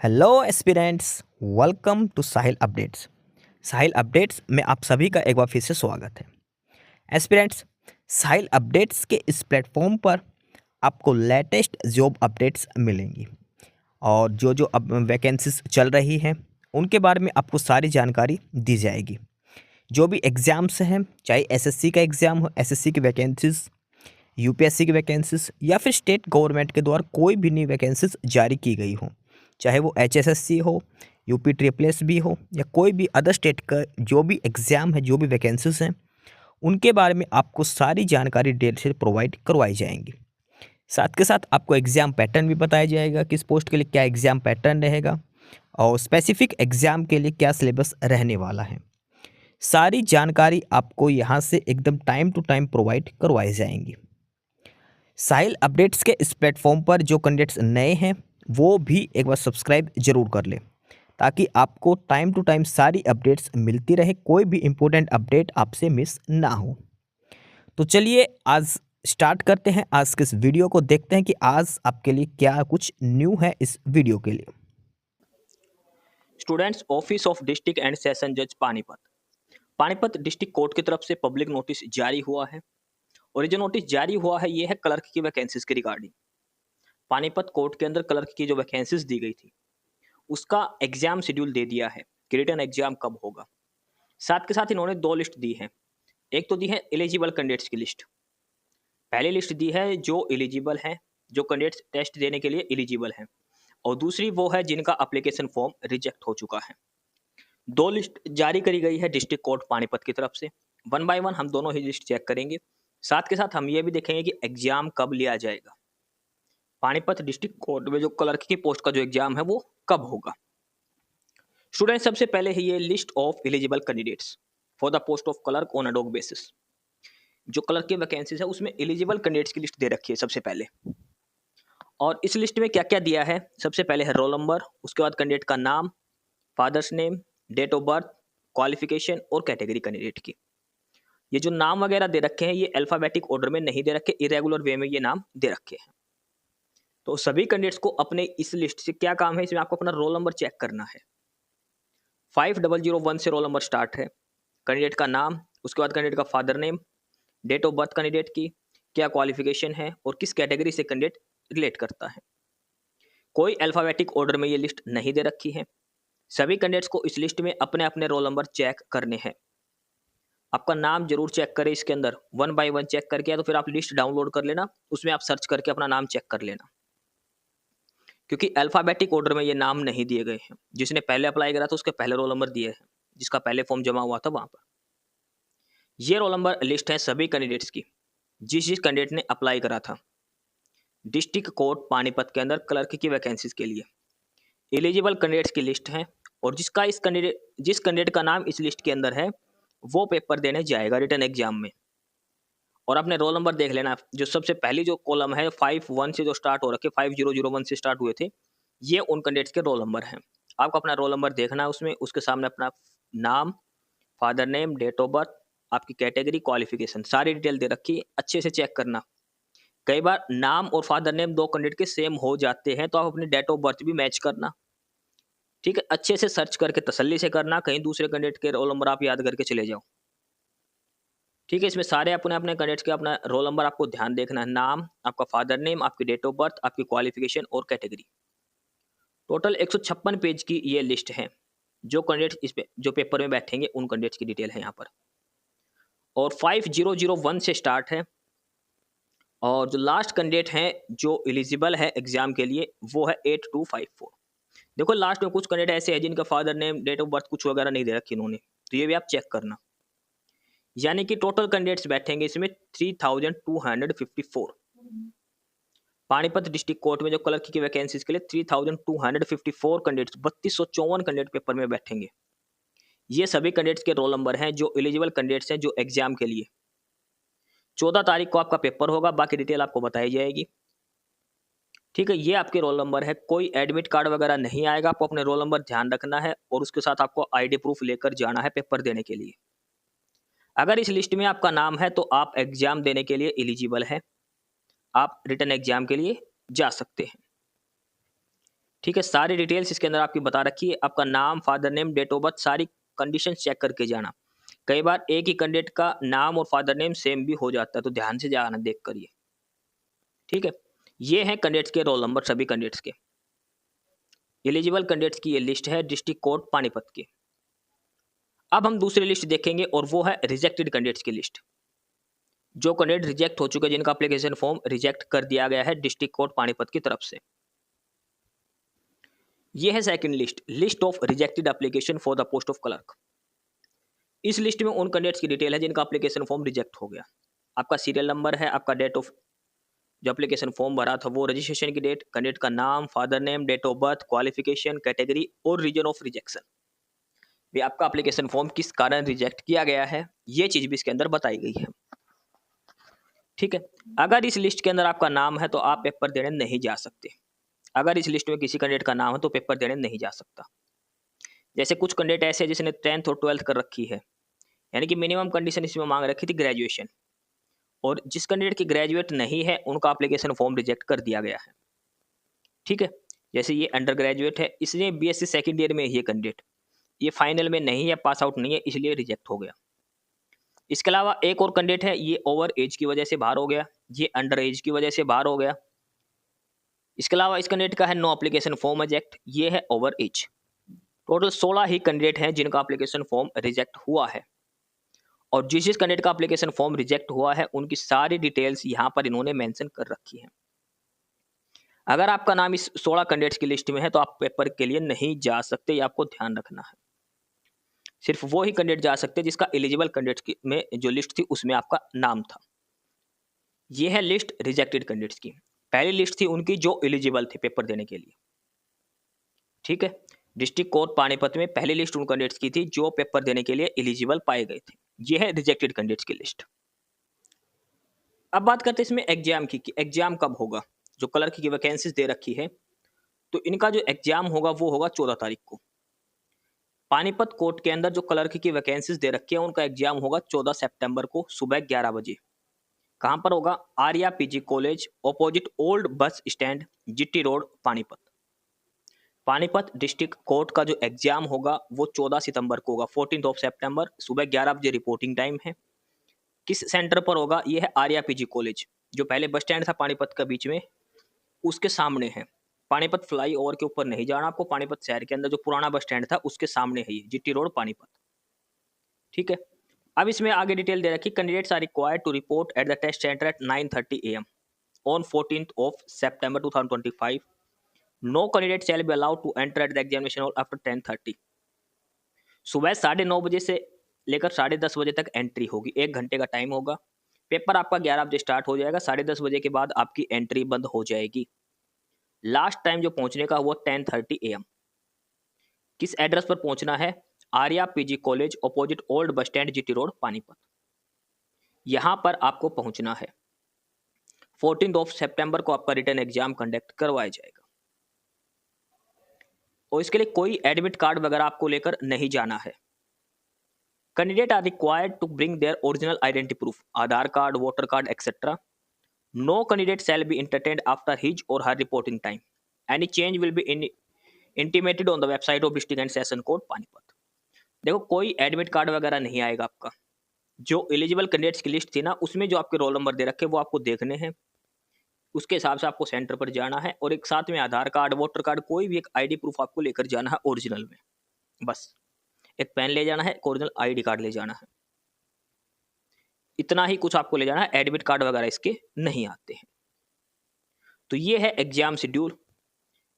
Hello aspirants, welcome to Sahil updates. Sahil updates में आप सभी का एक बार फिर से स्वागत है। एस्पिरेंट्स, साहिल अपडेट्स के इस प्लेटफॉर्म पर आपको लेटेस्ट जॉब अपडेट्स मिलेंगी और जो जो अब वैकेंसीज चल रही हैं उनके बारे में आपको सारी जानकारी दी जाएगी। जो भी एग्ज़ाम्स हैं, चाहे एसएससी का एग्ज़ाम हो, एसएससी की वैकेंसीज, यूपीएससी की वैकेंसीज या फिर स्टेट गवर्नमेंट के द्वारा कोई भी नई वैकेंसीज जारी की गई हो, चाहे वो एचएसएससी हो, यूपी ट्रिपल एस भी हो या कोई भी अदर स्टेट का जो भी एग्ज़ाम है, जो भी वैकेंसीज हैं, उनके बारे में आपको सारी जानकारी डिटेल से प्रोवाइड करवाई जाएंगी। साथ के साथ आपको एग्ज़ाम पैटर्न भी बताया जाएगा, किस पोस्ट के लिए क्या एग्ज़ाम पैटर्न रहेगा और स्पेसिफिक एग्ज़ाम के लिए क्या सिलेबस रहने वाला है। सारी जानकारी आपको यहाँ से एकदम टाइम टू टाइम प्रोवाइड करवाई जाएंगी। साहिल अपडेट्स के इस प्लेटफॉर्म पर जो कैंडिडेट्स नए हैं वो भी एक बार सब्सक्राइब जरूर कर लें, ताकि आपको टाइम टू टाइम सारी अपडेट्स मिलती रहे, कोई भी इम्पोर्टेंट अपडेट आपसे मिस ना हो। तो चलिए आज स्टार्ट करते हैं, आज के इस वीडियो को देखते हैं कि आज आपके लिए क्या कुछ न्यू है इस वीडियो के लिए। Students, office of district and session जज पानीपत डिस्ट्रिक्ट कोर्ट की तरफ से पब्लिक नोटिस जारी हुआ है। और ये जो नोटिस जारी हुआ है ये है क्लर्क की वैकेंसीज के रिगार्डिंग। पानीपत कोर्ट के अंदर क्लर्क की जो वैकेंसीज दी गई थी उसका एग्जाम शेड्यूल दे दिया है कि रिटन एग्जाम कब होगा। साथ के साथ इन्होंने दो लिस्ट दी है। एक तो दी है एलिजिबल कैंडिडेट्स की लिस्ट। पहली लिस्ट दी है जो एलिजिबल हैं, जो कैंडिडेट्स टेस्ट देने के लिए एलिजिबल हैं, और दूसरी वो है जिनका अप्लीकेशन फॉर्म रिजेक्ट हो चुका है। दो लिस्ट जारी करी गई है डिस्ट्रिक्ट कोर्ट पानीपत की तरफ से। वन बाय वन हम दोनों ही लिस्ट चेक करेंगे। साथ के साथ हम ये भी देखेंगे कि एग्जाम कब लिया जाएगा। पानीपत डिस्ट्रिक्ट कोर्ट में जो क्लर्क की पोस्ट का जो एग्जाम है वो कब होगा। स्टूडेंट, सबसे पहले है ये list of eligible candidates for the post of clerk on ad hoc basis. जो क्लर्क की वैकेंसीज है उसमें एलिजिबल कैंडिडेट्स की लिस्ट दे रखी है सबसे पहले। और इस लिस्ट में क्या क्या दिया है, सबसे पहले है रोल नंबर, उसके बाद कैंडिडेट का नाम, father's name, date of birth, qualification और कैटेगरी कैंडिडेट की। ये जो नाम वगैरह दे रखे हैं ये अल्फाबेटिक ऑर्डर में नहीं दे रखे, इरेगुलर वे में ये नाम दे रखे हैं। तो सभी कैंडिडेट्स को अपने इस लिस्ट से क्या काम है, इसमें आपको अपना रोल नंबर चेक करना है। 5001 से रोल नंबर स्टार्ट है। कैंडिडेट का नाम, उसके बाद कैंडिडेट का father name, date of birth candidate की, क्या क्वालिफिकेशन है और किस कैटेगरी से कैंडिडेट रिलेट करता है। कोई अल्फाबेटिक ऑर्डर में ये लिस्ट नहीं दे रखी है। सभी कैंडिडेट्स को इस लिस्ट में अपने अपने रोल नंबर चेक करने हैं। आपका नाम जरूर चेक करें इसके अंदर, वन बाय वन चेक करके, या तो फिर आप लिस्ट डाउनलोड कर लेना, उसमें आप सर्च करके अपना नाम चेक कर लेना, क्योंकि अल्फाबेटिक ऑर्डर में ये नाम नहीं दिए गए हैं। जिसने पहले अप्लाई करा था उसके पहले रोल नंबर दिए हैं, जिसका पहले फॉर्म जमा हुआ था वहां पर। ये रोल नंबर लिस्ट है सभी कैंडिडेट्स की जिस जिस कैंडिडेट ने अप्लाई करा था डिस्ट्रिक्ट कोर्ट पानीपत के अंदर क्लर्क की वैकेंसीज के लिए। एलिजिबल कैंडिडेट्स की लिस्ट है और जिस कैंडिडेट का नाम इस लिस्ट के अंदर है वो पेपर देने जाएगा रिटन एग्जाम में। और अपने रोल नंबर देख लेना, जो सबसे पहली जो कॉलम है 51 से जो स्टार्ट हो रखे, 5001 से स्टार्ट हुए थे, ये उन कैंडिडेट्स के रोल नंबर हैं। आपको अपना रोल नंबर देखना है, उसमें उसके सामने अपना नाम, father name, date of birth, आपकी कैटेगरी, क्वालिफिकेशन, सारी डिटेल दे रखी, अच्छे से चेक करना। कई बार नाम और फादर नेम दो कैंडिडेट के सेम हो जाते हैं, तो आप अपनी डेट ऑफ बर्थ भी मैच करना। ठीक है, अच्छे से सर्च करके तसल्ली से करना, कहीं दूसरे कैंडिडेट के रोल नंबर आप याद करके चले जाओ। ठीक है, इसमें सारे अपने अपने कैंडिडेट्स के अपना रोल नंबर आपको ध्यान देखना है, नाम, आपका फादर नेम, आपकी डेट ऑफ बर्थ, आपकी क्वालिफिकेशन और कैटेगरी। टोटल 156 पेज की ये लिस्ट है। जो कैंडिडेट्स इस पे जो पेपर में बैठेंगे उन कैंडिडेट्स की डिटेल है यहाँ पर। और 5001 से स्टार्ट है। और जो लास्ट कैंडिडेट हैं जो एलिजिबल है एग्जाम के लिए वो है 8254। देखो लास्ट में कुछ कैंडिडेट ऐसे हैं जिनका father name, date of birth कुछ वगैरह नहीं दे रखी इन्होंने, तो ये भी आप चेक करना। यानी कि टोटल कैंडिडेट्स बैठेंगे इसमें 3254। पानीपत डिस्ट्रिक्ट कोर्ट में जो क्लर्क की वैकेंसीज के लिए 3254 कैंडिडेट्स, 3254 कैंडिडेट पेपर में बैठेंगे। ये सभी कैंडिडेट्स के रोल नंबर हैं जो एलिजिबल कैंडिडेट्स हैं जो एग्जाम के लिए। 14 तारीख को आपका पेपर होगा, बाकी डिटेल आपको बताई जाएगी। ठीक है, ये आपके रोल नंबर है, कोई एडमिट कार्ड वगैरह नहीं आएगा, आपको अपने रोल नंबर ध्यान रखना है और उसके साथ आपको आईडी प्रूफ लेकर जाना है पेपर देने के लिए। अगर इस लिस्ट में आपका नाम है तो आप एग्जाम देने के लिए एलिजिबल हैं, आप रिटन एग्जाम के लिए जा सकते हैं। ठीक है, सारी डिटेल्स इसके अंदर आपकी बता रखी है। आपका नाम, father name, date of birth, सारी कंडीशन चेक करके जाना। कई बार एक ही कैंडिडेट का नाम और फादर नेम सेम भी हो जाता है, तो ध्यान से जाना देख कर ये। ठीक है, ये है कैंडिडेट्स के रोल नंबर, सभी कैंडिडेट्स के। एलिजिबल कैंडिडेट्स की ये लिस्ट है डिस्ट्रिक्ट कोर्ट पानीपत की। अब हम दूसरी लिस्ट देखेंगे और वो है रिजेक्टेड कैंडिडेट्स की लिस्ट। जो कैंडिडेट रिजेक्ट हो चुके हैं, जिनका एप्लीकेशन फॉर्म रिजेक्ट कर दिया गया है डिस्ट्रिक्ट कोर्ट पानीपत की तरफ से। ये है second list, list of rejected application for the post of clerk. इस लिस्ट में उन कैंडिडेट्स की डिटेल है जिनका एप्लीकेशन फॉर्म रिजेक्ट हो गया। आपका सीरियल नंबर है, आपका डेट ऑफ जो एप्लीकेशन फॉर्म भरा था वो, रजिस्ट्रेशन की डेट, कैंडिडेट का नाम, father name, date of birth, qualification, category और रीजन ऑफ रिजेक्शन। भी आपका एप्लीकेशन फॉर्म किस कारण रिजेक्ट किया गया है, ये चीज भी इसके अंदर बताई गई है। ठीक है, अगर इस लिस्ट के अंदर आपका नाम है तो आप पेपर देने नहीं जा सकते। अगर इस लिस्ट में किसी कैंडिडेट का नाम है तो पेपर देने नहीं जा सकता। जैसे कुछ कैंडिडेट ऐसे हैं जिसने 10th और 12th कर रखी है, यानी कि मिनिमम कंडीशन इसमें मांग रखी थी ग्रेजुएशन, और जिस कैंडिडेट की ग्रेजुएट नहीं है उनका एप्लीकेशन फॉर्म रिजेक्ट कर दिया गया है। ठीक है, जैसे ये अंडर ग्रेजुएट है, इसने बीएससी सेकेंड ईयर में ये कैंडिडेट, ये फाइनल में नहीं है, पास आउट नहीं है, इसलिए रिजेक्ट हो गया। इसके अलावा एक और कैंडिडेट है, ये ओवर एज की वजह से बाहर हो गया, ये अंडर एज की वजह से बाहर हो गया। इसके अलावा इस कैंडिडेट का है नो एप्लीकेशन फॉर्म रिजेक्ट, ये है ओवर एज। टोटल 16 ही कैंडिडेट हैं जिनका एप्लीकेशन फॉर्म रिजेक्ट हुआ है, और जिस जिस कैंडिडेट का एप्लीकेशन फॉर्म रिजेक्ट हुआ है उनकी सारी डिटेल्स यहाँ पर इन्होंने मेंशन कर रखी है। अगर आपका नाम इस 16 कैंडिडेट्स की लिस्ट में है तो आप पेपर के लिए नहीं जा सकते, ये आपको ध्यान रखना है। सिर्फ वो ही कैंडिडेट जा सकते हैं जिसका एलिजिबल कैंडिडेट्स में जो लिस्ट थी उसमें आपका नाम था। ये है लिस्ट रिजेक्टेड कैंडिडेट्स की। पहली लिस्ट थी उनकी जो एलिजिबल थे पेपर देने के लिए। ठीक है, डिस्ट्रिक्ट कोर्ट पानीपत में पहली लिस्ट उन कैंडिडेट्स की थी जो पेपर देने के लिए एलिजिबल पाए गए थे। ये है रिजेक्टेड कैंडिडेट्स की लिस्ट। अब बात करते हैं इसमें एग्जाम की, कि एग्जाम कब होगा। जो क्लर्क की वैकेंसीज दे रखी है, तो इनका जो एग्जाम होगा वो होगा 14 तारीख को। पानीपत कोर्ट के अंदर जो क्लर्क की वैकेंसीज दे रखी है उनका एग्जाम होगा 14 सितंबर को सुबह 11 बजे। कहां पर होगा? Arya PG college, opposite old bus stand, GT road, Panipat. Panipat district court का जो एग्जाम होगा वो 14 सितंबर को होगा, 14 सितंबर, सुबह 11 बजे रिपोर्टिंग टाइम है। किस सेंटर पर होगा? ये है आर्या पीजी कॉलेज, जो पहले बस स्टैंड था पानीपत का बीच में, उसके सामने है। पानीपत फ्लाई ओवर के ऊपर नहीं जाना आपको, पानीपत शहर के अंदर जो पुराना बस स्टैंड था उसके सामने है ये, जीटी रोड, पानीपत। ठीक है, अब इसमें आगे डिटेल दे रखी, candidates are required to report at the test centre at 9:30 AM on 14 September 2025। No candidate shall be allowed to enter at the examination hall after 10:30। सुबह 9:30 बजे से लेकर 10:30 बजे तक एंट्री होगी, 1 घंटे का टाइम होगा। पेपर आपका 11 बजे स्टार्ट हो जाएगा, 10:30 बजे के बाद आपकी एंट्री बंद हो जाएगी। लास्ट टाइम जो पहुंचने का वो 10:30 AM। किस एड्रेस पर पहुंचना है? Arya PG college, opposite old bus stand, GT road, Panipat. यहां पर आपको पहुंचना है। 14 सितंबर को आपका रिटर्न एग्जाम कंडक्ट करवाया जाएगा, और इसके लिए कोई एडमिट कार्ड वगैरह आपको लेकर नहीं जाना है। Candidate are required to bring their original identity proof, Aadhaar card, voter card, etcetera. No candidate shall be entertained after his or her reporting time. Any change will be intimated on the website of district and session court Panipat. देखो, कोई admit card वगैरह नहीं आएगा आपका। जो eligible candidates की list थी ना, उसमें जो आपके रोल नंबर दे रखे वो आपको देखने हैं, उसके हिसाब से आपको सेंटर पर जाना है, और एक साथ में आधार कार्ड, वोटर कार्ड, कोई भी एक आईडी प्रूफ आपको लेकर जाना है ओरिजिनल में। बस एक पेन ले जाना है, एक ओरिजिनल आईडी कार्ड ले जाना है, इतना ही कुछ आपको ले जाना है। एडमिट कार्ड वगैरह इसके नहीं आते हैं। तो ये है एग्जाम शेड्यूल,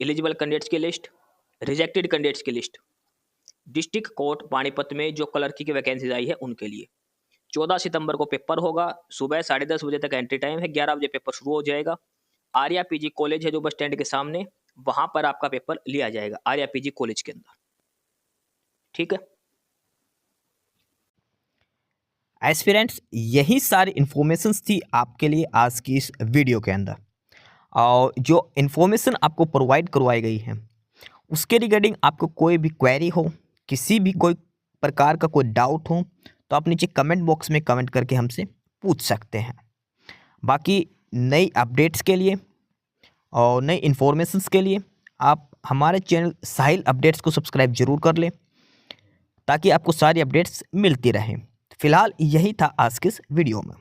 एलिजिबल कैंडिडेट्स की लिस्ट, रिजेक्टेड कैंडिडेट्स की लिस्ट, डिस्ट्रिक्ट कोर्ट पानीपत में जो क्लर्की की वैकेंसीज आई है उनके लिए। 14 सितंबर को पेपर होगा, सुबह 10:30 बजे तक एंट्री टाइम है, 11 बजे पेपर शुरू हो जाएगा। आर्या पीजी कॉलेज है जो बस स्टैंड के सामने, वहां पर आपका पेपर लिया जाएगा, आर्या पीजी कॉलेज के अंदर। ठीक है एस्पिरेंट्स, यही सारी इन्फॉर्मेशंस थी आपके लिए आज की इस वीडियो के अंदर। और जो इन्फॉर्मेशन आपको प्रोवाइड करवाई गई है उसके रिगार्डिंग आपको कोई भी क्वेरी हो, किसी भी कोई प्रकार का कोई डाउट हो, तो आप नीचे कमेंट बॉक्स में कमेंट करके हमसे पूछ सकते हैं। बाकी नई अपडेट्स के लिए और नई इन्फॉर्मेशंस के लिए आप हमारे चैनल साहिल अपडेट्स को सब्सक्राइब जरूर कर लें ताकि आपको सारी अपडेट्स मिलती रहें। फिलहाल यही था आज के इस वीडियो में।